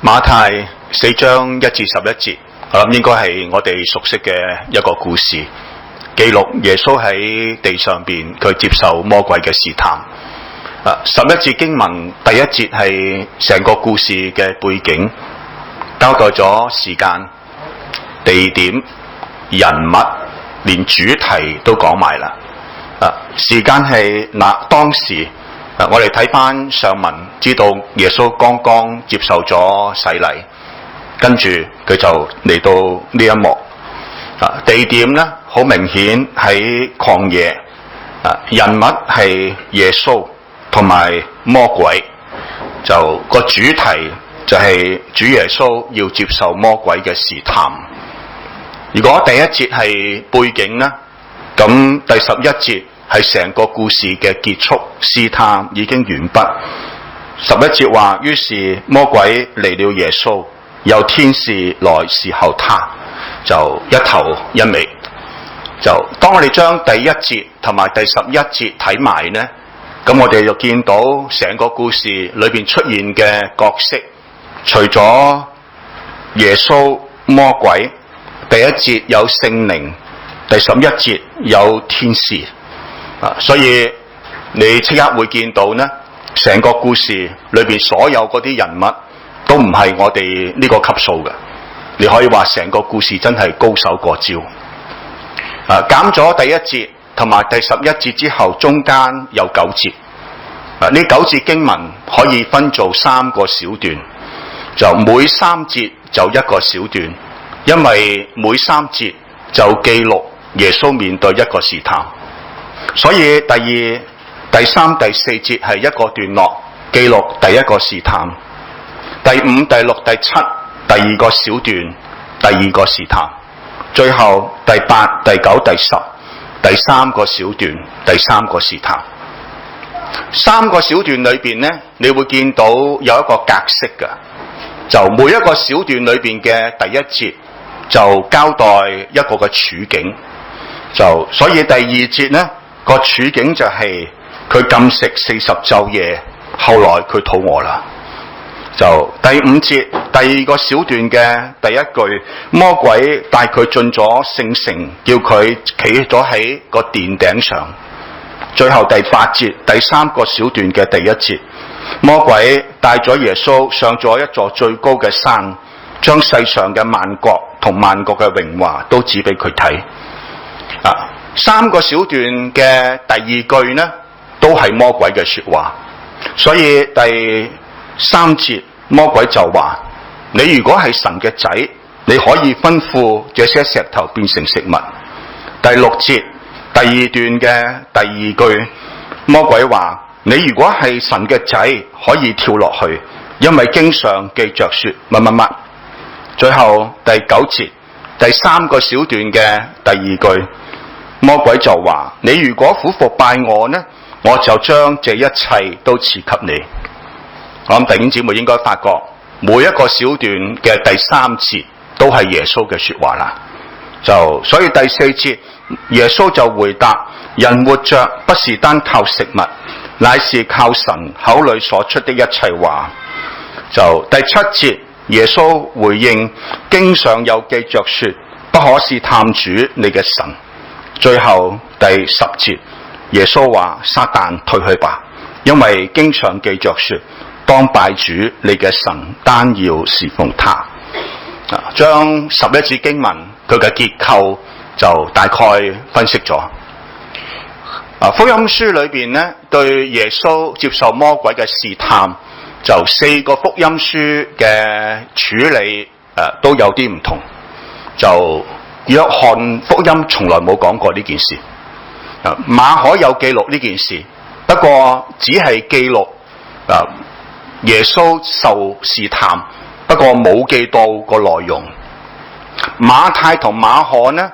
馬太4章1至11節，我諗應該係我哋熟悉嘅一個故事，記錄耶穌喺地上邊佢接受魔鬼嘅試探。11節經文第一節係成個故事嘅背景，交代咗時間、地點、人物，連主題都講埋啦。時間係當時。我哋睇翻上文，知道耶穌剛剛接受咗洗禮，跟住佢就嚟到呢一幕。地點呢，好明顯喺曠野。人物係耶穌同埋魔鬼，就個主題就係主耶穌要接受魔鬼嘅試探。如果第一節係背景呢，咁第11節係成個故事嘅結束，試探已經完畢。11節話，於是魔鬼離了耶穌，有天使來侍候他，就一頭一尾。就當我哋將第一節同埋第11節睇埋呢，咁我哋就見到成個故事裏邊出現嘅角色，除咗耶穌、魔鬼，第一節有聖靈，第11節有天使。所以你即刻會見到呢，成個故事裏邊所有嗰啲人物都唔係我哋呢個級數嘅。你可以話成個故事真係高手過招。減咗第一節同埋第11節之後，中間有9節。呢9節經文可以分做3個小段，就每3節就一個小段，因為每3節就記錄耶穌面對一個試探。所以第2、第3、第4節係一個段落，記錄第一個試探。第5、第6、第7，第二個小段，第二個試探。最後第8、第9、第10，第3個小段，第3個試探。3個小段裏邊呢，你會見到有一個格式嘅，就每一個小段裏邊嘅第一節就交代一個嘅處境。就所以第2節呢，個處境就係佢禁食40晝夜，後來佢肚餓啦。就第5節第二個小段嘅第一句，魔鬼帶佢進咗聖城，叫佢企咗喺個殿頂上。最後第8節第3個小段嘅第1節，魔鬼帶咗耶穌上咗一座最高嘅山，將世上嘅萬國同萬國嘅榮華都指俾佢睇。3個小段嘅第2句呢，都係魔鬼嘅說話。所以第3節魔鬼就話，你如果係神嘅仔，你可以吩咐這些石頭變成食物。第6節第2段嘅第2句，魔鬼話，你如果係神嘅仔，可以跳落去，因為經上記着說乜乜乜。最後第9節第3個小段嘅第2句，魔鬼就話，你如果俯伏拜我呢，我就將這一切都賜給你。我諗弟兄姊妹應該發覺，每一個小段嘅第3節都係耶穌嘅說話啦。就所以第4節耶穌就回答，人活着不是單靠食物，乃是靠神口裏所出的一切話。就第7節耶穌回應，經上有記着說，不可試探主你嘅神。最後第10節耶穌話，撒旦退去吧，因為經上記着說，當拜主你嘅神，單要侍奉他。將11節經文佢嘅結構就大概分析咗。福音書裏邊呢，對耶穌接受魔鬼嘅試探，就4個福音書嘅處理都有啲唔同。就約翰福音從來冇講過呢件事，馬可有記錄呢件事，不過只係記錄耶穌受試探，不過冇記到個內容。馬太同馬可呢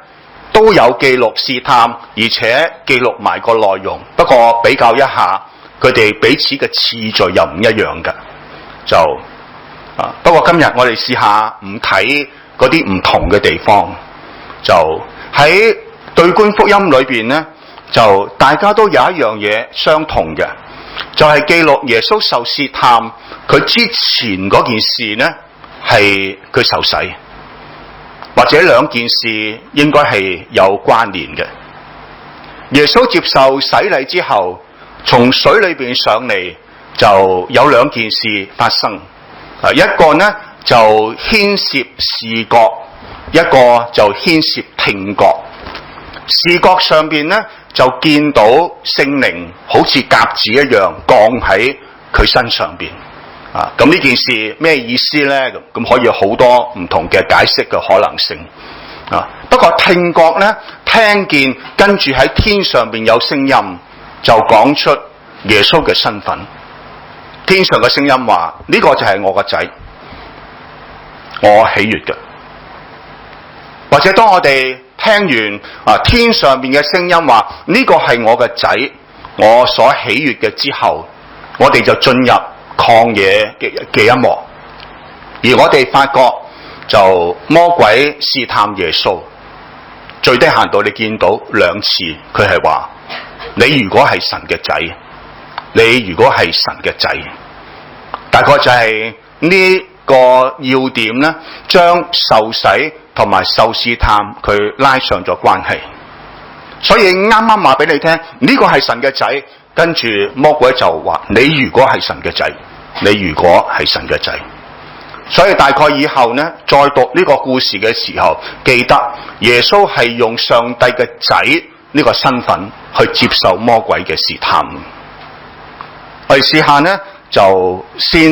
都有記錄試探，而且記錄埋個內容，不過比較一下佢哋彼此嘅次序又唔一樣嘅。就不過今日我哋試下唔睇嗰啲唔同嘅地方。就喺對觀福音裏邊呢，就大家都有一樣嘢相同嘅，就係記錄耶穌受試探佢之前嗰件事呢，係佢受洗，或者兩件事應該係有關聯嘅。耶穌接受洗禮之後，從水裏邊上嚟，就有兩件事發生。一個呢就牽涉視覺，一個就牽涉聽覺。視覺上邊呢就見到聖靈好似鴿子一樣降喺佢身上邊。咁呢件事咩意思呢？咁可以有好多唔同嘅解釋嘅可能性。不過聽覺呢，聽見跟住喺天上邊有聲音，就講出耶穌嘅身份。天上嘅聲音話：呢個就係我個仔，我喜悅嘅。或者當我哋聽完天上邊嘅聲音話呢個係我嘅仔，我所喜悅嘅之後，我哋就進入曠野嘅一幕，而我哋發覺就魔鬼試探耶穌，最低限度你見到兩次，佢係話：你如果係神嘅仔，你如果係神嘅仔，大概就係呢個要點呢，將受洗同埋受試探佢拉上咗關係。所以啱啱話俾你聽，呢個係神嘅仔，跟住魔鬼就話：你如果係神嘅仔，你如果係神嘅仔。所以大概以後呢，再讀呢個故事嘅時候，記得耶穌係用上帝嘅仔呢個身份去接受魔鬼嘅試探。我哋試下呢，就先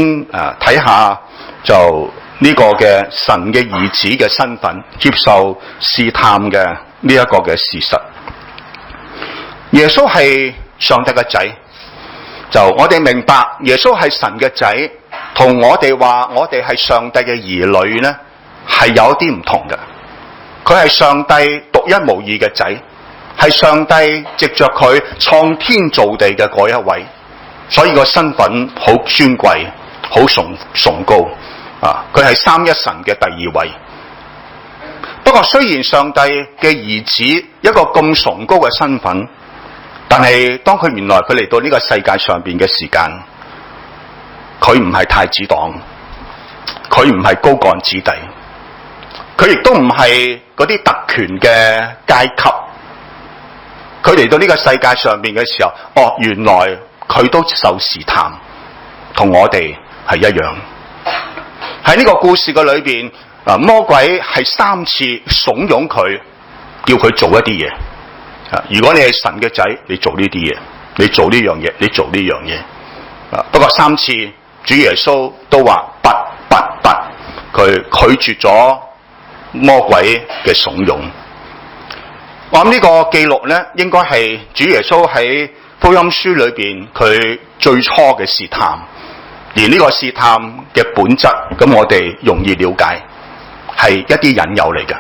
睇下就呢個嘅神嘅兒子嘅身份接受試探嘅呢一個嘅事實。耶穌係上帝嘅仔，就我哋明白耶穌係神嘅仔，同我哋話我哋係上帝嘅兒女呢，係有啲唔同嘅。佢係上帝獨一無二嘅仔，係上帝藉着佢創天造地嘅嗰一位，所以個身份好尊貴，好崇高。佢係三一神嘅第二位。不過雖然上帝嘅兒子一個咁崇高嘅身份，但係當佢原來佢嚟到呢個世界上邊嘅時間，佢唔係太子黨，佢唔係高幹子弟，佢亦都唔係嗰啲特權嘅階級。佢嚟到呢個世界上邊嘅時候，原來佢都受試探，同我哋係一樣。喺呢個故事嘅裏邊，魔鬼係3次慫恿佢，叫佢做一啲嘢。如果你係神嘅仔，你做呢啲嘢，你做呢樣嘢，你做呢樣嘢。不過3次主耶穌都話不，佢拒絕咗魔鬼嘅慫恿。我諗呢個記錄呢，應該係主耶穌喺福音書裏邊佢最初嘅試探。而呢個試探嘅本質，咁我哋容易了解，係一啲引誘嚟嘅，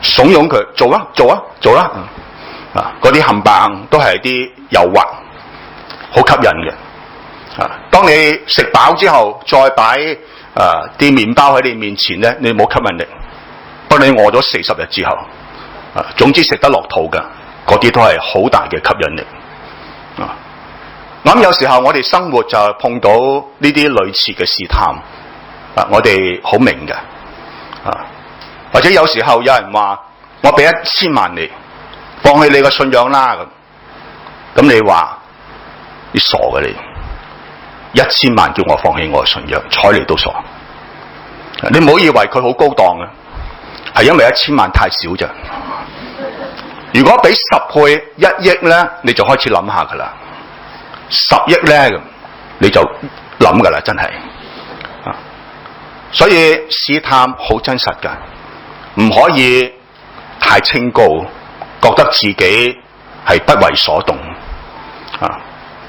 慫恿佢做啦，嗰啲冚唪唥都係一啲誘惑，好吸引嘅。當你食飽之後，再擺啲麵包喺你面前咧，你冇吸引力。不過你餓咗40日之後，總之食得落肚嘅，嗰啲都係好大嘅吸引力。我諗有時候我哋生活就碰到呢啲類似嘅試探，我哋好明嘅，或者有時候有人話我俾1000萬你，放棄你個信仰啦咁你話你傻嘅你，1000萬叫我放棄我嘅信仰，睬你都傻。你唔好以為佢好高檔啊，係因為1000萬太少咋。如果俾10倍1億咧，你就開始諗下噶啦。10億咧，你就諗噶啦，真係。所以試探好真實噶，唔可以太清高，覺得自己係不為所動。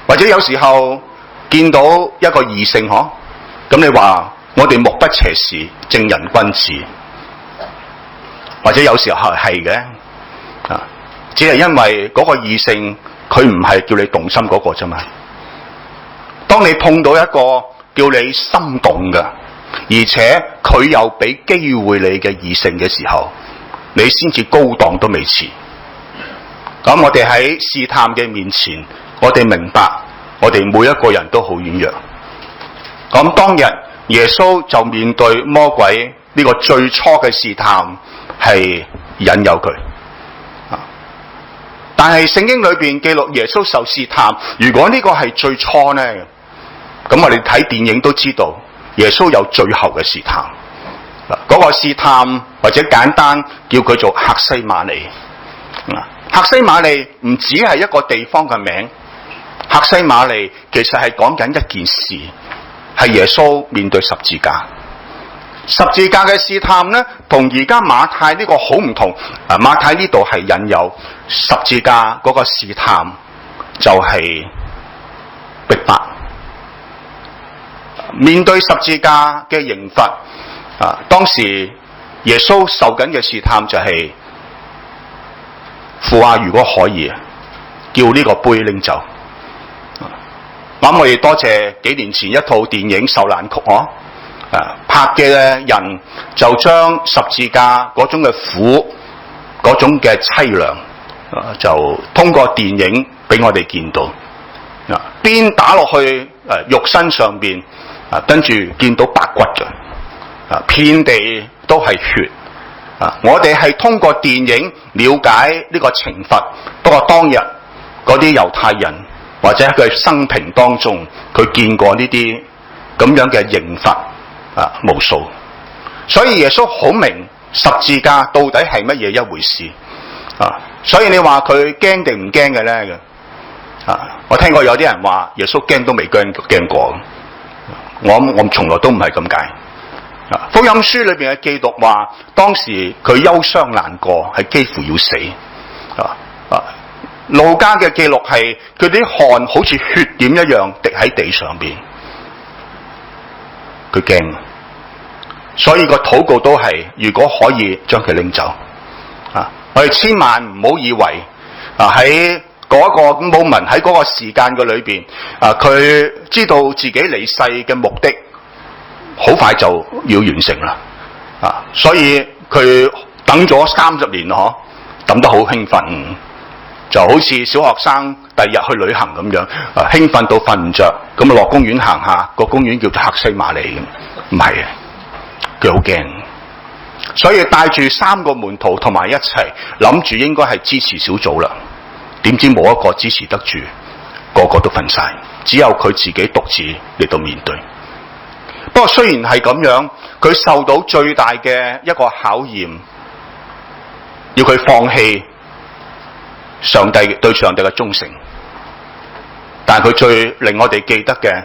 或者有時候見到一個異性咁你話我哋目不斜視，正人君子。或者有時候係嘅，只係因為嗰個異性。佢唔係叫你動心嗰個啫嘛。當你碰到一個叫你心動嘅，而且佢又俾機會你嘅異性嘅時候，你先至高檔都未遲。咁我哋喺試探嘅面前，我哋明白，我哋每一個人都好軟弱。咁當日耶穌就面對魔鬼呢個最初嘅試探，係引誘佢。但係聖經裏邊記錄耶穌受試探，如果呢個係最初呢，咁我哋睇電影都知道耶穌有最後嘅試探。嗰個試探或者簡單叫佢做客西馬尼。客西馬尼唔只係一個地方嘅名，客西馬尼其實係講緊一件事，係耶穌面對十字架。十字架嘅試探呢，同而家馬太呢個好唔同。馬太呢度係引誘，十字架嗰個試探就係逼迫。面對十字架嘅刑罰，當時耶穌受緊嘅試探就係父啊，如果可以，叫呢個杯拎走。咁我哋多謝幾年前一套電影《受難曲》拍嘅人就將十字架嗰種嘅苦、嗰種嘅淒涼，就通過電影俾我哋見到。鞭打落去肉身上邊，跟住見到白骨嘅，遍地都係血。我哋係通過電影了解呢個懲罰，不過當日嗰啲猶太人或者佢生平當中，佢見過呢啲咁樣嘅刑罰無數，所以耶穌好明十字架到底係乜嘢一回事。所以你話佢驚定唔驚嘅咧？我聽過有啲人話耶穌驚都未驚過，我從來都唔係咁解。福音書裏邊嘅記錄話，當時佢憂傷難過，係幾乎要死。路加嘅記錄係佢啲汗好似血點一樣滴喺地上邊，佢驚，所以個禱告都係如果可以將佢拎走。我哋千萬唔好以為喺嗰個 moment 喺嗰個時間嘅裏邊，佢知道自己離世嘅目的好快就要完成啦，所以佢等咗30年咯，等得好興奮，就好似小學生第二日去旅行咁樣，興奮到瞓唔着，咁落公園行下，個公園叫做客西馬尼咁，唔係，佢好驚，所以帶住3個門徒同埋一齊，諗住應該係支持小組啦，點知冇一個支持得住，個個都瞓晒，只有佢自己獨自嚟到面對。不過雖然係咁樣，佢受到最大嘅一個考驗，要佢放棄上帝對上帝嘅忠誠。但係佢最令我哋記得嘅，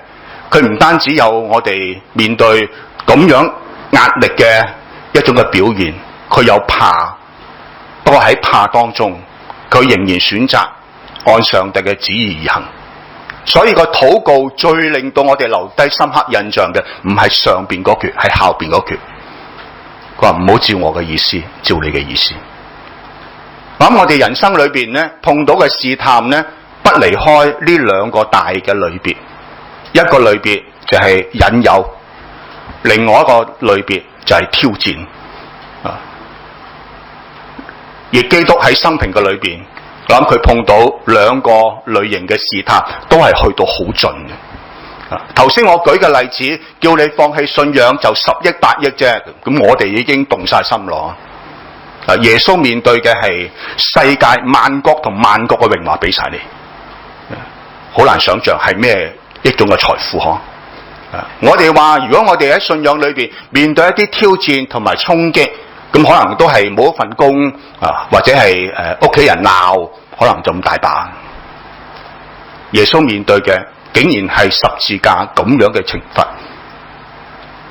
佢唔單止有我哋面對咁樣壓力嘅一種嘅表現，佢有怕。不過喺怕當中，佢仍然選擇按上帝嘅旨意而行。所以個禱告最令到我哋留低深刻印象嘅，唔係上邊嗰橛，係下邊嗰橛。佢話唔好照我嘅意思，照你嘅意思。咁我哋人生裏邊咧，碰到嘅試探咧，不離開呢2個大嘅類別。一個類別就係引誘，另外一個類別就係挑戰。而基督喺生平嘅裏邊，我諗佢碰到2個類型嘅試探，都係去到好盡嘅。頭先我舉嘅例子，叫你放棄信仰就10億8億啫，咁我哋已經動晒心咯。耶穌面對嘅係世界萬國同萬國嘅榮華俾晒你，好難想象係咩一種嘅財富嗬。我哋話如果我哋喺信仰裏邊面對一啲挑戰同埋衝擊，咁可能都係冇一份工或者係屋企人鬧，可能就咁大把。耶穌面對嘅竟然係十字架咁樣嘅懲罰。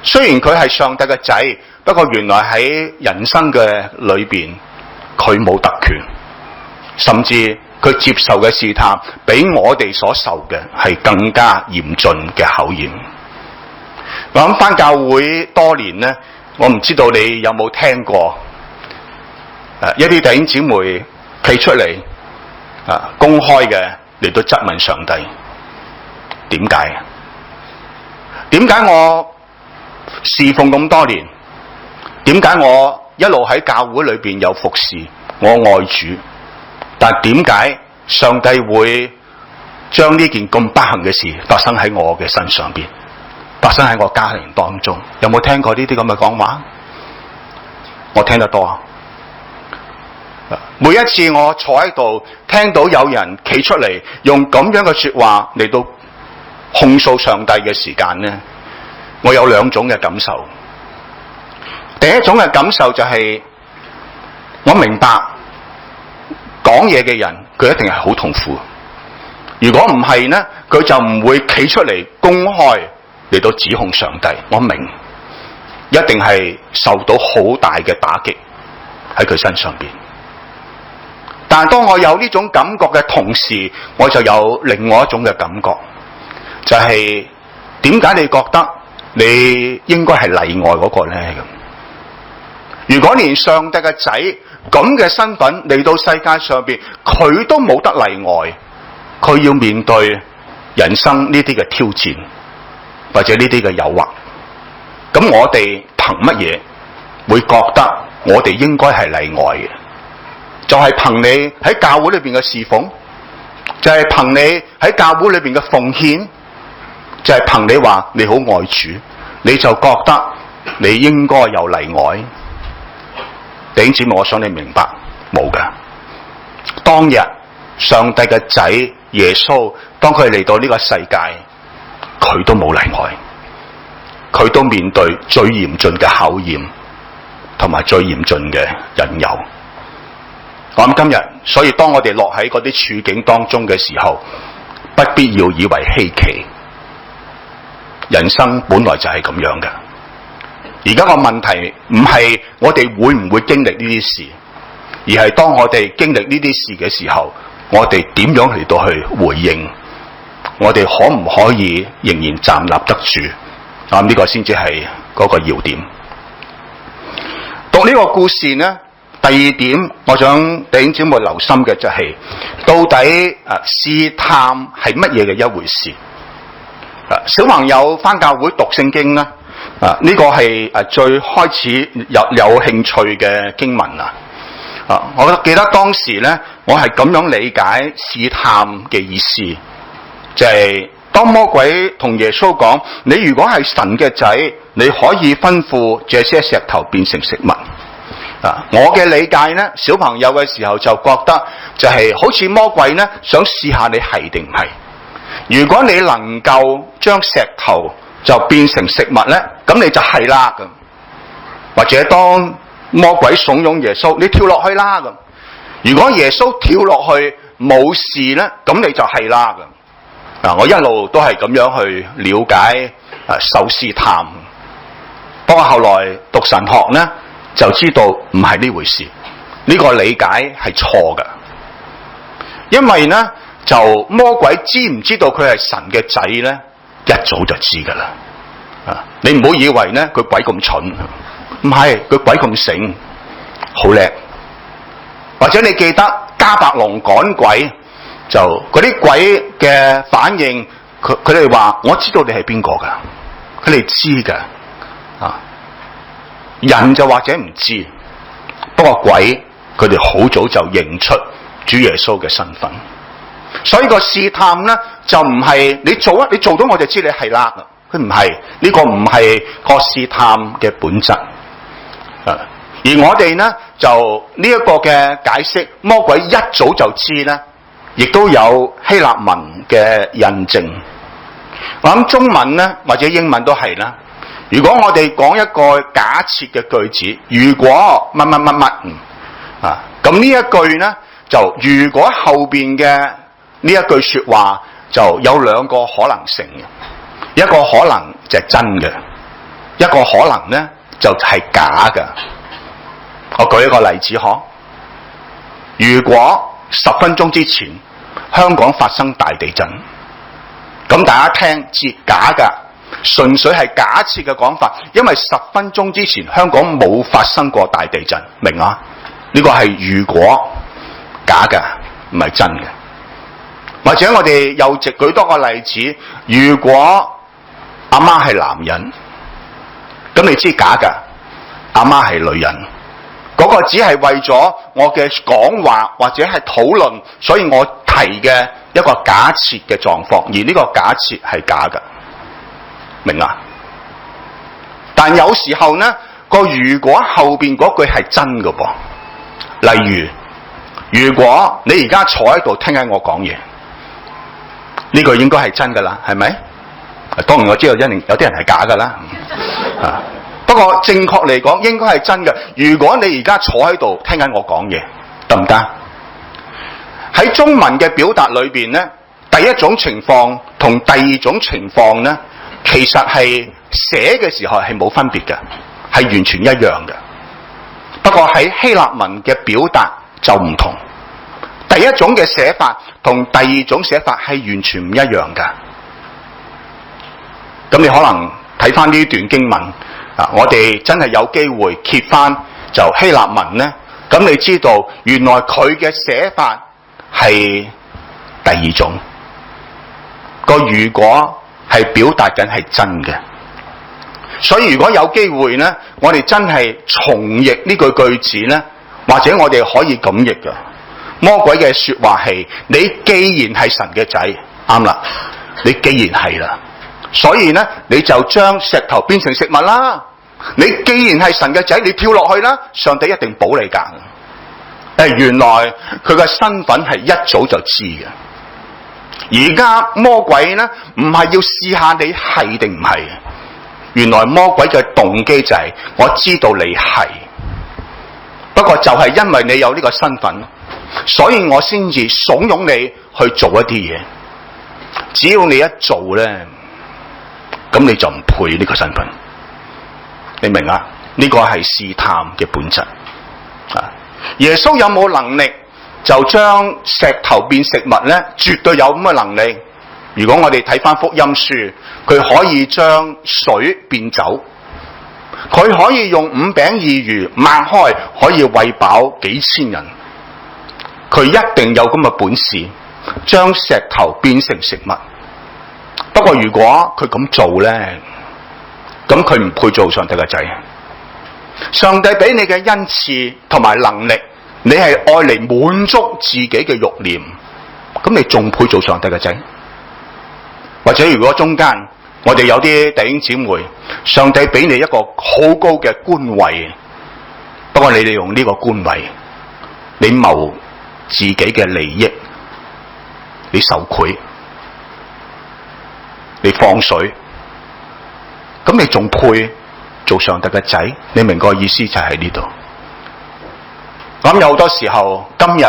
雖然佢係上帝嘅仔，不過原來喺人生嘅裏邊，佢冇特權，甚至佢接受嘅試探比我哋所受嘅係更加嚴峻嘅考驗。我諗返教會多年呢，我唔知道你有冇聽過一啲弟兄姊妹企出嚟公開嘅嚟到質問上帝，點解？點解我侍奉咁多年，點解我一路喺教會裏邊有服侍，我愛主，但點解上帝會將呢件咁不幸嘅事發生喺我嘅身上邊？發生喺我家庭當中。有冇聽過呢啲咁嘅講話？我聽得多啊！每一次我坐喺度，聽到有人企出嚟用咁樣嘅說話嚟到控訴上帝嘅時間呢，我有兩種嘅感受。第一種嘅感受就係我明白講嘢嘅人佢一定係好痛苦。如果唔係呢，佢就唔會企出嚟公開嚟到指控上帝。我明一定係受到好大嘅打擊喺佢身上邊。但係當我有呢種感覺嘅同時，我就有另外一種嘅感覺，就係點解你覺得你應該係例外嗰個呢？如果連上帝嘅仔咁嘅身份嚟到世界上邊，佢都冇得例外，佢要面對人生呢啲嘅挑戰或者呢啲嘅誘惑，咁我哋憑乜嘢會覺得我哋應該係例外嘅？就係憑你喺教會裏邊嘅侍奉，就係憑你喺教會裏邊嘅奉獻，就係憑你話你好愛主，你就覺得你應該有例外。弟兄姊妹，我想你明白，冇㗎。當日上帝嘅仔耶穌，當佢嚟到呢個世界，佢都冇例外，佢都面對最嚴峻嘅考驗同埋最嚴峻嘅引誘。我諗今日，所以當我哋落喺嗰啲處境當中嘅時候，不必要以為稀奇。人生本來就係咁樣嘅。而家個問題唔係我哋會唔會經歷呢啲事，而係當我哋經歷呢啲事嘅時候，我哋點樣嚟到去回應？我哋可唔可以仍然站立得住？呢個先至係嗰個要點。讀呢個故事呢，第二點我想弟兄姊妹留心嘅就係，到底試探係乜嘢嘅一回事？小朋友返教會讀聖經呢，呢個係最開始有興趣嘅經文啊！我記得當時呢，我係咁樣理解試探嘅意思，就係當魔鬼同耶穌講：你如果係神嘅仔，你可以吩咐這些石頭變成食物。我嘅理解呢，小朋友嘅時候就覺得就係好似魔鬼呢，想試下你係定唔係。如果你能夠將石頭就變成食物呢，咁你就係啦咁。或者當魔鬼慫恿耶穌，你跳落去啦咁。如果耶穌跳落去冇事呢，咁你就係啦咁。我一路都係咁樣去了解受試探。不過後來讀神學呢，就知道唔係呢回事，呢個理解係錯㗎。因為呢，就魔鬼知唔知道佢係神嘅仔呢？一早就知噶啦。你唔好以為呢，佢鬼咁蠢，唔係，佢鬼咁醒，好叻。或者你記得迦百農趕鬼，就嗰啲鬼嘅反應，佢哋話我知道你係邊個噶，佢哋知噶。人就或者唔知，不過鬼佢哋好早就認出主耶穌嘅身份。所以個試探呢，就唔係你做啊，你做到我就知你係啦。佢唔係，呢個唔係個試探嘅本質。而我哋呢，就呢一個嘅解釋，魔鬼一早就知呢，亦都有希臘文嘅印證。我諗中文呢，或者英文都係啦。如果我哋講一個假設嘅句子，如果乜乜乜乜，咁呢一句呢，就如果後邊嘅呢一句說話就有兩個可能性嘅，一個可能就係真嘅，一個可能呢就係假嘅。我舉一個例子嗬，如果10分鐘之前香港發生大地震，咁大家聽知假㗎，純粹係假設嘅講法，因為10分鐘之前香港冇發生過大地震，明啊？呢個係如果假㗎，唔係真嘅。或者我哋又直舉多個例子，如果阿媽係男人，咁你知假㗎，阿媽係女人，嗰個只係為咗我嘅講話或者係討論，所以我提嘅一個假設嘅狀況，而呢個假設係假㗎，明啊？但有時候呢個如果後邊嗰句係真嘅噃，例如果你而家坐喺度聽緊我講嘢，呢句應該係真噶啦，係咪？當然我知道有啲人係假噶啦，不過正確嚟講應該係真嘅。如果你而家坐喺度聽緊我講嘢，得唔得？喺中文嘅表達裏邊呢，第一種情況同第二種情況呢，其實係寫嘅時候係冇分別嘅，係完全一樣嘅。不過喺希臘文嘅表達就唔同，第一種嘅寫法同第二種寫法係完全唔一樣嘅。咁你可能睇翻呢段經文啊，我哋真係有機會揭翻就希臘文呢，咁你知道原來佢嘅寫法係第二種，個如果係表達緊係真嘅。所以如果有機會呢，我哋真係重譯呢句子呢，或者我哋可以咁譯嘅。魔鬼嘅說話係：你既然係神嘅仔，啱啦，你既然係啦，所以呢你就將石頭變成食物啦。你既然係神嘅仔，你跳落去啦，上帝一定保你㗎。原來佢嘅身份係一早就知嘅。而家魔鬼呢，唔係要試下你係定唔係。原來魔鬼嘅動機就係我知道你係，不過就係因為你有呢個身份，所以我先至慫恿你去做一啲嘢。只要你一做呢，咁你就唔配呢個身份。你明啊？呢個係試探嘅本質啊！耶穌有冇能力就將石頭變食物呢？絕對有咁嘅能力。如果我哋睇翻福音書，佢可以將水變酒，佢可以用5餅2魚擘開，可以餵飽幾千人。佢一定有咁嘅本事，將石頭變成食物。不過如果佢咁做呢，咁佢唔配做上帝嘅仔。上帝俾你嘅恩賜同埋能力，你係愛嚟滿足自己嘅慾念，咁你仲配做上帝嘅仔？或者如果中間我哋有啲弟兄姊妹，上帝俾你一個好高嘅官位，不過你利用呢個官位，你謀自己嘅利益，你受賄，你放水，咁你仲配做上帝嘅仔？你明個意思就喺呢度。咁有好多時候，今日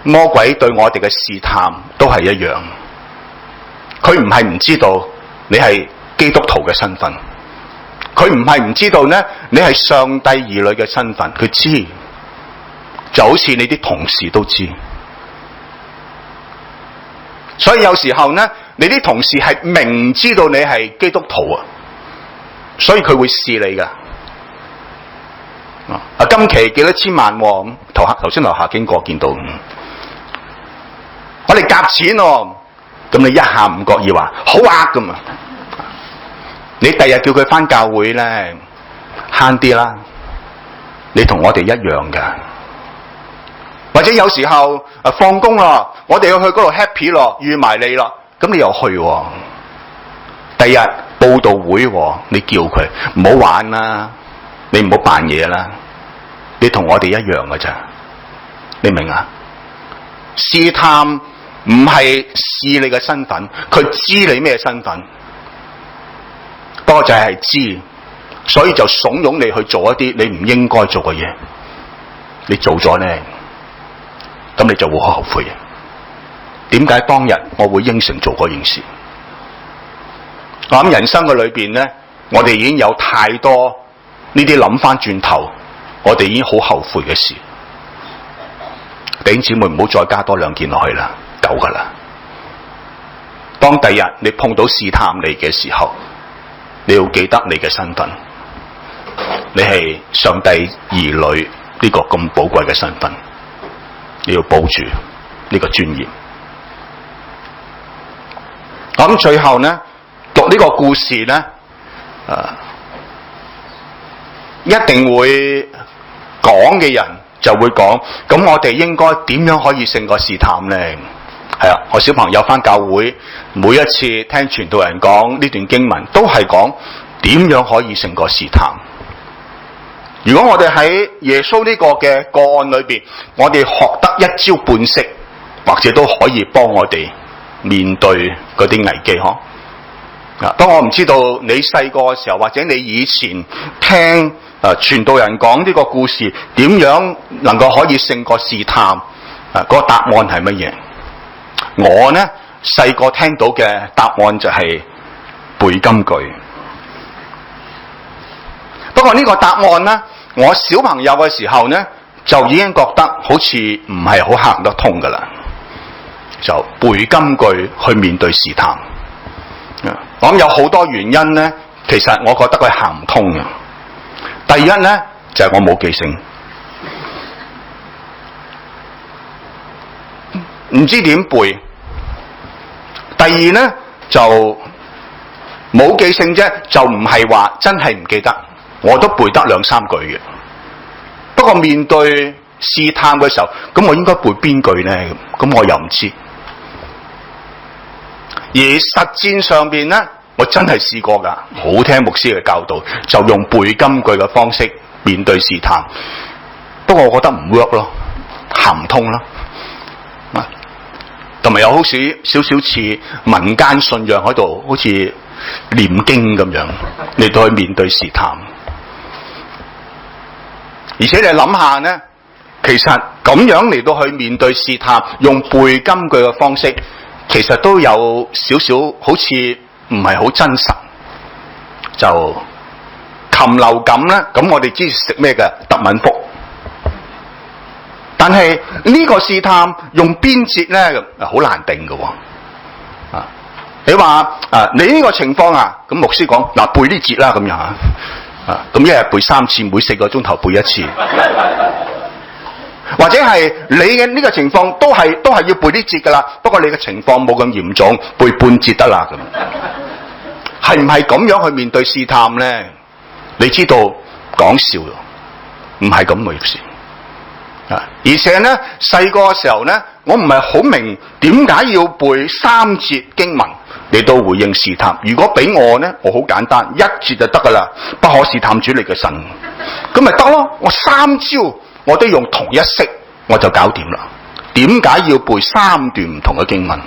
魔鬼對我哋嘅試探都係一樣。佢唔係唔知道你係基督徒嘅身份，佢唔係唔知道呢你係上帝兒女嘅身份，佢知，就好似你啲同事都知。所以有時候呢，你啲同事係明知道你係基督徒啊，所以佢會試你噶。啊，今期幾多千萬喎？咁頭先樓下經過見到，我哋夾錢喎。咁你一下唔覺意話好呃噶嘛？你第日叫佢翻教會咧，慳啲啦。你同我哋一樣噶。或者有時候放工咯，我哋要去嗰度 happy 咯，預埋你咯，咁你又去喎。第日報道會喎，你叫佢唔好玩啦，你唔好扮嘢啦。你同我哋一樣噶咋？你明啊？試探唔係試你嘅身份，佢知你咩身份，不過就係知，所以就慫恿你去做一啲你唔應該做嘅嘢。你做咗呢，咁你就會好後悔嘅。點解當日我會應承做嗰件事？我諗人生嘅裏邊呢，我哋已經有太多呢啲諗翻轉頭，我哋已經好後悔嘅事。弟兄姊妹，唔好再加多2件落去啦。夠噶啦！當第日你碰到試探你嘅時候，你要記得你嘅身份，你係上帝兒女呢個咁寶貴嘅身份，你要保住呢個尊嚴。咁最後呢，讀呢個故事呢，一定會講嘅人就會講，咁我哋應該點樣可以勝過試探呢？係啊，我小朋友翻教會，每一次聽傳道人講呢段經文，都係講點樣可以勝過試探？如果我哋喺耶穌呢個嘅個案裏邊，我哋學得一招半式，或者都可以幫我哋面對嗰啲危機嗬。當我唔知道你細個嘅時候，或者你以前聽傳道人講呢個故事，點樣能夠可以勝過試探？嗰個答案係乜嘢？我呢細個聽到嘅答案就係背金句。不過呢個答案呢，我小朋友嘅時候呢，就已經覺得好似唔係好行得通噶啦，就背金句去面對試探。我諗有好多原因呢，其實我覺得佢行唔通嘅。第一呢，就係我冇記性，唔知點背。第二呢，就冇記性啫，就唔係話真係唔記得，我都背得2、3句嘅。不過面對試探嘅時候，咁我應該背邊句呢？咁我又唔知。而實戰上邊呢，我真係試過噶，好聽牧師嘅教導，就用背金句嘅方式面對試探。不過我覺得唔 work 咯，行唔通咯。同埋有好少似民間信仰喺度，好似念經咁樣嚟到去面對試探。而且你諗下呢，其實咁樣嚟到去面對試探，用背金句嘅方式，其實都有少少好似唔係好真實。就禽流感呢，咁我哋知食咩嘅？特敏福。但係呢個試探用邊節呢？好難定嘅喎。你話你呢個情況咁牧師講背呢節啦咁樣咁一日背3次，每4個鐘頭背1次。或者係你嘅呢個情況都係要背呢節噶啦，不過你嘅情況冇咁嚴重，背半節得啦咁。係唔係咁樣去面對試探呢？你知道講笑咯，唔係咁嘅意思。而且呢，細個嘅時候呢，我唔係好明點解要背3節經文嚟到回應試探。如果俾我呢，我好簡單，1節就得噶啦，不可試探主你嘅神，咁咪得咯。我3招我都用同一式，我就搞掂啦。點解要背3段唔同嘅經文？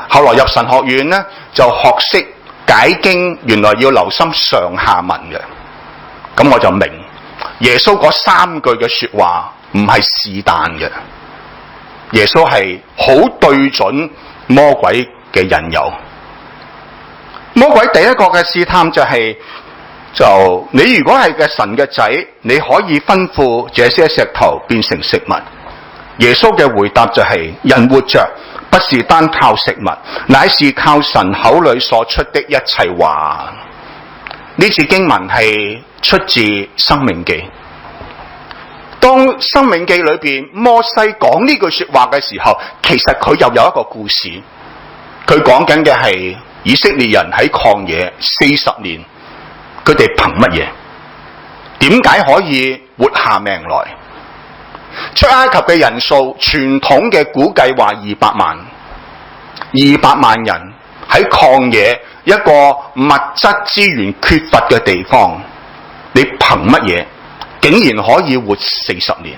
後來入神學院呢，就學識解經，原來要留心上下文嘅，咁我就明。耶穌嗰3句嘅說話唔係是但嘅，耶穌係好對準魔鬼嘅引誘。魔鬼第一個嘅試探就係、你如果係嘅神嘅仔，你可以吩咐這些石頭變成食物。耶穌嘅回答就係、人活着不是單靠食物，乃是靠神口裏所出的一切話。呢次經文係出自申命記。當申命記裏邊摩西講呢句說話嘅時候，其實佢又有一個故事。佢講緊嘅係以色列人喺曠野40年，佢哋憑乜嘢？點解可以活下命來？出埃及嘅人數，傳統嘅估計話200萬，200萬人喺曠野一個物質資源缺乏嘅地方，你憑乜嘢竟然可以活40年？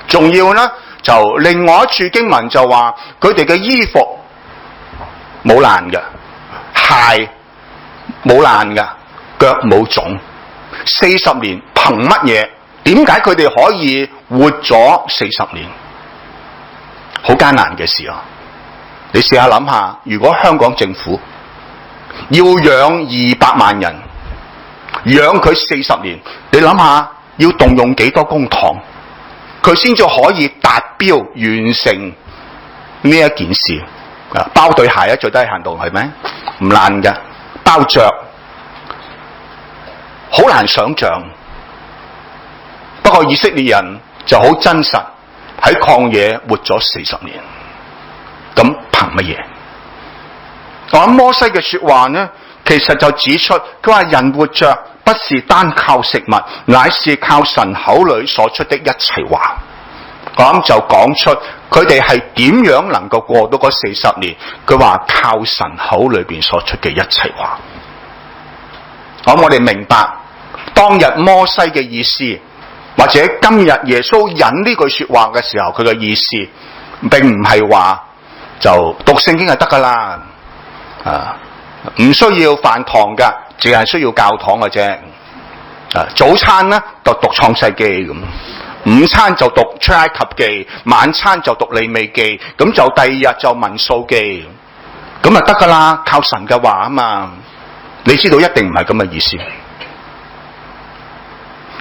仲要呢，就另外一處經文就話佢哋嘅衣服冇爛嘅，鞋冇爛嘅，腳冇腫，40年憑乜嘢？點解佢哋可以活咗40年？好艱難嘅事啊！你試下諗下，如果香港政府要養200萬人，養佢40年，你諗下要動用幾多公帑，佢先至可以達標完成呢一件事？包對鞋啊，最低限度係咩？唔爛嘅，包着，好難想象。不過以色列人就好真實，喺曠野活咗40年，咁憑乜嘢？我諗摩西嘅說話呢，其實就指出佢話人活着不是單靠食物，乃是靠神口裏所出的一切話。我諗就講出佢哋係點樣能夠過到嗰40年？佢話靠神口裏邊所出嘅一切話。咁我哋明白當日摩西嘅意思，或者今日耶穌引呢句說話嘅時候，佢嘅意思並唔係話就讀聖經就得噶啦，唔需要飯堂噶，淨係需要教堂嘅啫。早餐咧就讀創世記咁，午餐就讀出埃及記，晚餐就讀利未記，咁就第二日就民數記，咁就得噶啦。靠神嘅話啊嘛，你知道一定唔係咁嘅意思。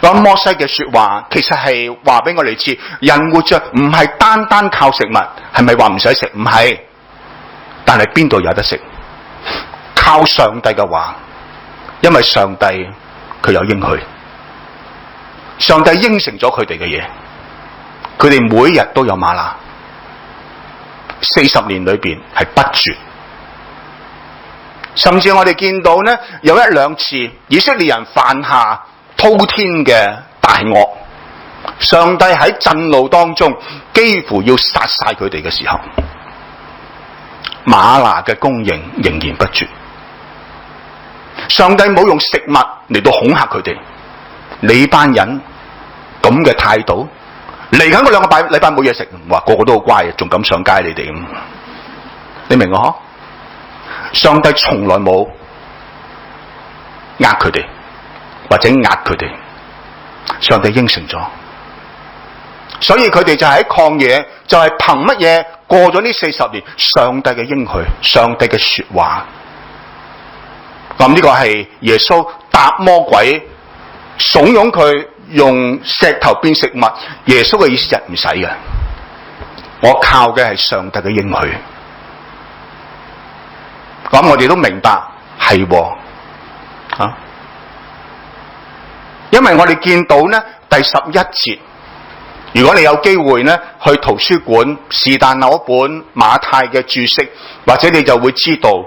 咁摩西嘅說話其實係話俾我哋知，人活着唔係單單靠食物，係咪話唔使食？唔係，但係邊度有得食？靠上帝嘅話，因為上帝佢有應許，上帝應承咗佢哋嘅嘢，佢哋每日都有嗎哪，40年裏邊係不絕。甚至我哋見到呢，有一兩次以色列人犯下滔天嘅大惡，上帝喺震怒當中幾乎要殺晒佢哋嘅時候，嗎哪嘅供應仍然不絕。上帝冇用食物嚟到恐嚇佢哋，你班人咁嘅態度，嚟緊嗰2個禮拜冇嘢食，話個個都好乖，仲敢上街你哋咁，你明我嗬？上帝從來冇呃佢哋或者壓佢哋，上帝應承咗，所以佢哋就喺曠野，就係憑乜嘢過咗呢40年？上帝嘅應許，上帝嘅說話。咁呢個係耶穌答魔鬼，慫恿佢用石頭變食物。耶穌嘅意思就唔使嘅，我靠嘅係上帝嘅應許。咁我哋都明白係，因為我哋見到呢第11節，如果你有機會呢去圖書館是但攞本馬太嘅注釋，或者你就會知道。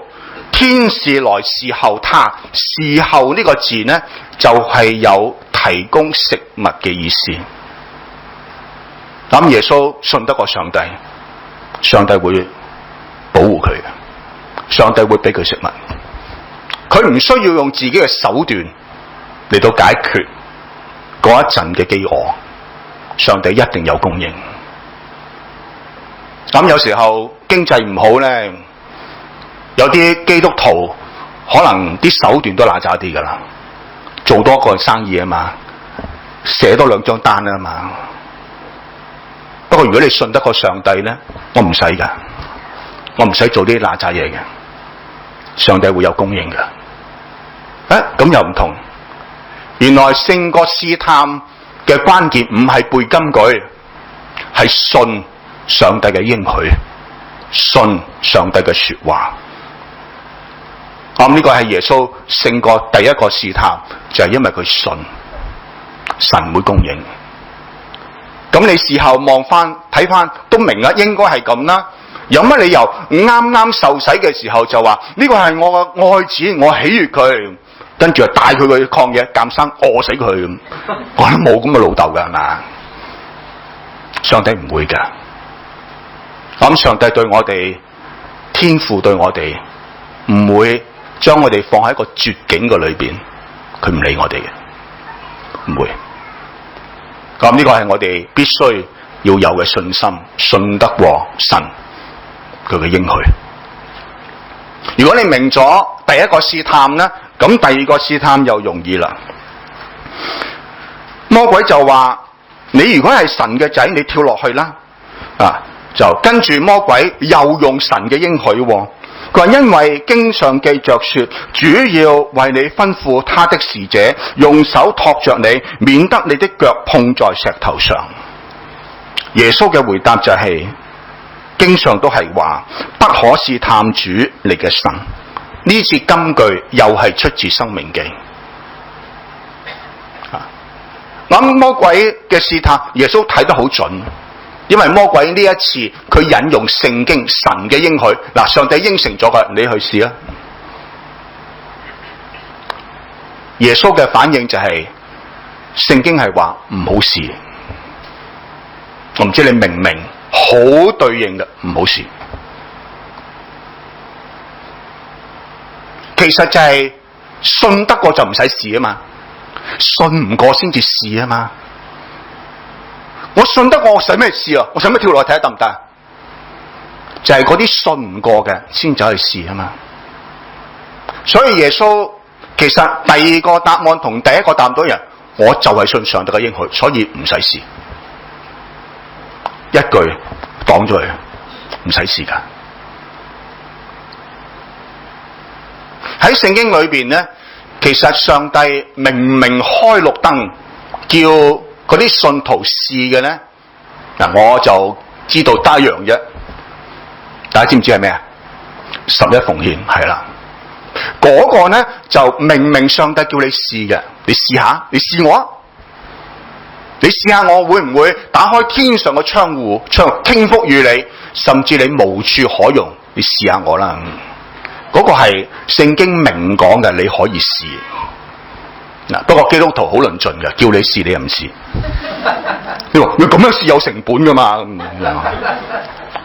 天使來侍候他，侍候呢個字呢，就係有提供食物嘅意思。咁耶穌信得過上帝，上帝會保護佢嘅，上帝會俾佢食物。佢唔需要用自己嘅手段嚟到解決嗰一陣嘅飢餓，上帝一定有供應。咁有時候經濟唔好呢，有啲基督徒可能啲手段都揦渣啲噶啦，做多個生意啊嘛，寫多2張單啊嘛。不過如果你信得過上帝咧，我唔使噶，我唔使做啲揦渣嘢嘅，上帝會有供應噶。咁又唔同，原來勝過試探嘅關鍵唔係背金句，係信上帝嘅應許，信上帝嘅說話。呢個係耶穌勝過第一個試探，就係因為佢信神會供應。咁你事後望翻睇翻都明啦，應該係咁啦。有乜理由啱啱受洗嘅時候就話呢個係我嘅愛子，我喜悅佢，跟住就帶佢去曠野監生餓死佢咁？我都冇咁嘅老豆噶係嘛？上帝唔會噶。咁上帝對我哋，天父對我哋唔會將我哋放喺一個絕境嘅裏邊，佢唔理我哋嘅，唔會。咁呢個係我哋必須要有嘅信心，信得過神佢嘅應許。如果你明咗第一個試探呢，咁第二個試探又容易啦。魔鬼就話：你如果係神嘅仔，你跳落去啦！就跟住魔鬼又用神嘅應許。佢話：因為經上記着說，主要為你吩咐他的使者，用手托着你，免得你的腳碰在石頭上。耶穌嘅回答就係：經上都係話，不可試探主你嘅神。呢次金句又係出自申命記。咁魔鬼嘅試探，耶穌睇得好準。因為魔鬼呢一次佢引用聖經神嘅應許，上帝應承咗佢，你去試啦。耶穌嘅反應就係、聖經係話唔好試。我唔知你明唔明好對應嘅，唔好試。其實就係信得過就唔使試啊嘛，信唔過先至試啊嘛。我信得過，我使咩試啊？我使咩跳落去睇下得唔得？就係嗰啲信唔過嘅先走去試啊嘛。所以耶穌其實第二個答案同第一個答案一樣，我就係信上帝嘅應許，所以唔使試。一句擋咗佢，唔使試噶。喺聖經裏邊咧，其實上帝明明開綠燈，叫嗰啲信徒試嘅咧，嗱我就知道得一樣啫。大家知唔知係咩啊？11奉獻係啦，嗰個咧就明明上帝叫你試嘅，你試下，你試我啊！你試下我會唔會打開天上嘅窗戶，傾福與你，甚至你無處可容，你試下我啦。嗰個係聖經明講嘅，你可以試。嗱，不過基督徒好論盡嘅，叫你試你又唔試。你話你咁樣試有成本噶嘛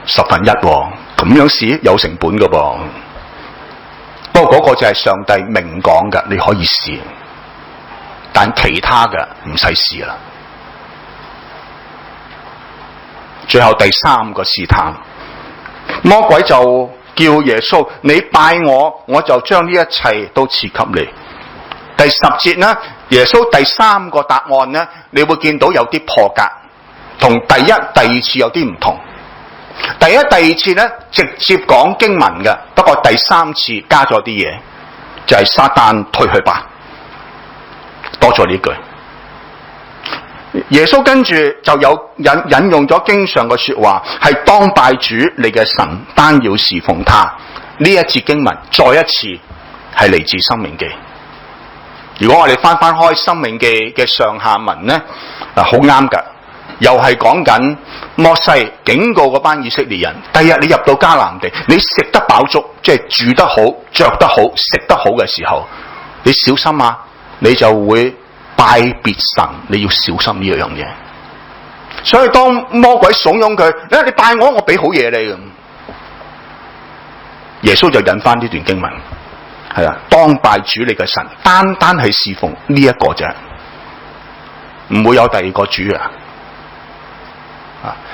？1/10，咁樣試有成本噶噃。不過嗰個就係上帝明講嘅，你可以試，但其他嘅唔使試啦。最後第三個試探，魔鬼就叫耶穌，你拜我，我就將呢一切都賜給你。第10節呢，耶穌第三個答案呢，你會見到有啲破格，同第一、第二次有啲唔同。第一、第二次呢，直接講經文嘅，不過第三次加咗啲嘢，就係撒旦退去吧，多咗呢句。耶穌跟住就有引用咗經上嘅說話，係當拜主你嘅神，單要侍奉他。呢一節經文再一次係嚟自申命記。如果我哋翻開申命記嘅上下文呢，好啱噶，又係講緊摩西警告嗰班以色列人，第日你入到迦南地，你食得飽足，即係住得好、着得好、食得好嘅時候，你小心啊，你就會拜別神，你要小心呢樣嘢。所以當魔鬼慫恿佢，你拜我，我俾好嘢你咁，耶穌就引翻呢段經文，係啊，當拜主你嘅神，單單係侍奉呢一個啫，唔會有第二個主啊。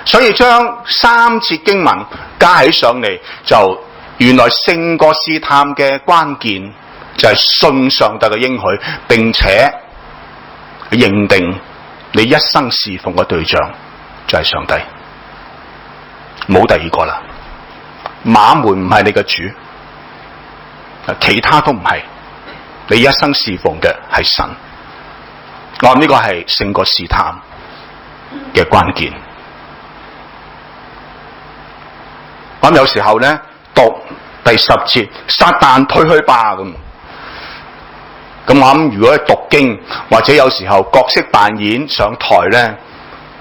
所以將3節經文加起上嚟，就原來勝過試探嘅關鍵就係信上帝嘅應許，並且認定你一生侍奉嘅對象就係上帝，冇第二個啦。馬門唔係你嘅主，其他都唔係，你一生侍奉嘅係神。我諗呢個係勝過試探嘅關鍵。咁有時候咧讀第10節，撒旦退去吧咁。咁我諗如果係讀經或者有時候角色扮演上台咧，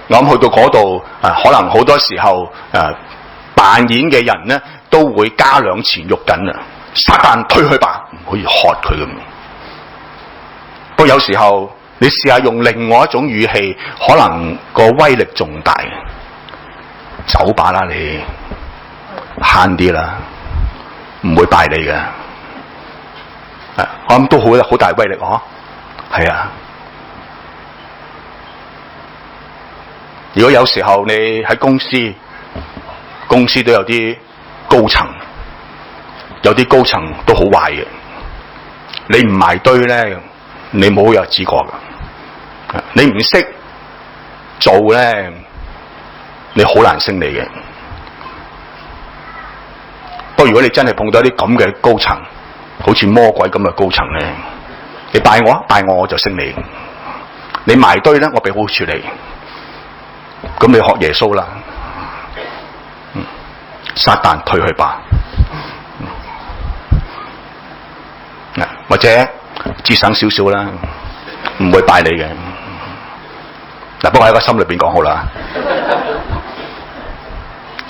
我諗去到嗰度可能好多時候扮演嘅人咧都會加兩錢肉緊啊！撒旦退去吧，唔可以喝佢咁。不過有時候你試下用另外一種語氣，可能個威力仲大。走吧啦你。慳啲啦，唔會敗你嘅。我諗都好大威力嗬，係啊。如果有時候你喺公司都有啲高層，有啲高層都好壞嘅，你唔埋堆咧，你冇有指過噶。你唔識做咧，你好難升你嘅。不過如果你真係碰到一啲咁嘅高層，好似魔鬼咁嘅高層咧，你拜我我就升你，你埋堆咧我俾好處你，咁你學耶穌啦，撒旦退去吧，或者節省少少啦，唔會拜你嘅。嗱，不過喺個心裏邊講好啦，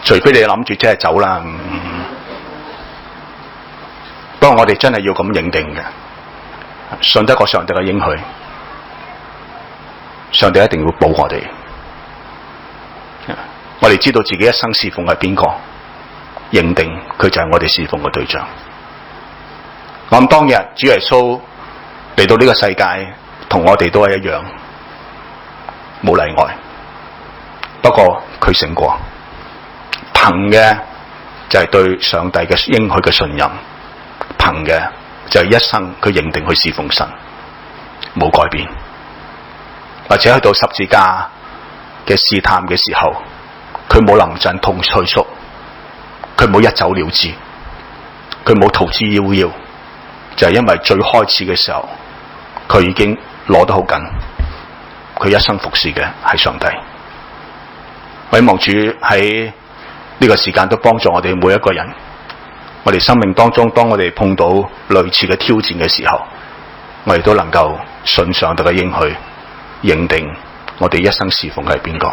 除非你諗住即係走啦。不過我哋真係要咁認定嘅，信得過上帝嘅應許，上帝一定會保我哋。我哋知道自己一生侍奉係邊個，認定佢就係我哋侍奉嘅對象。我諗當日主耶穌嚟到呢個世界，同我哋都係一樣，冇例外。不過佢勝過，憑嘅就係對上帝嘅應許嘅信任，憑嘅就係一生佢認定去侍奉神，冇改變。或者去到十字架嘅試探嘅時候，佢冇臨陣痛退縮，佢冇一走了之，佢冇逃之夭夭，就係因為最開始嘅時候，佢已經攞得好緊，佢一生服侍嘅係上帝。我希望主喺呢個時間都幫助我哋每一個人，我哋生命當中，當我哋碰到類似嘅挑戰嘅時候，我哋都能夠信上帝嘅應許，認定我哋一生侍奉嘅係邊個。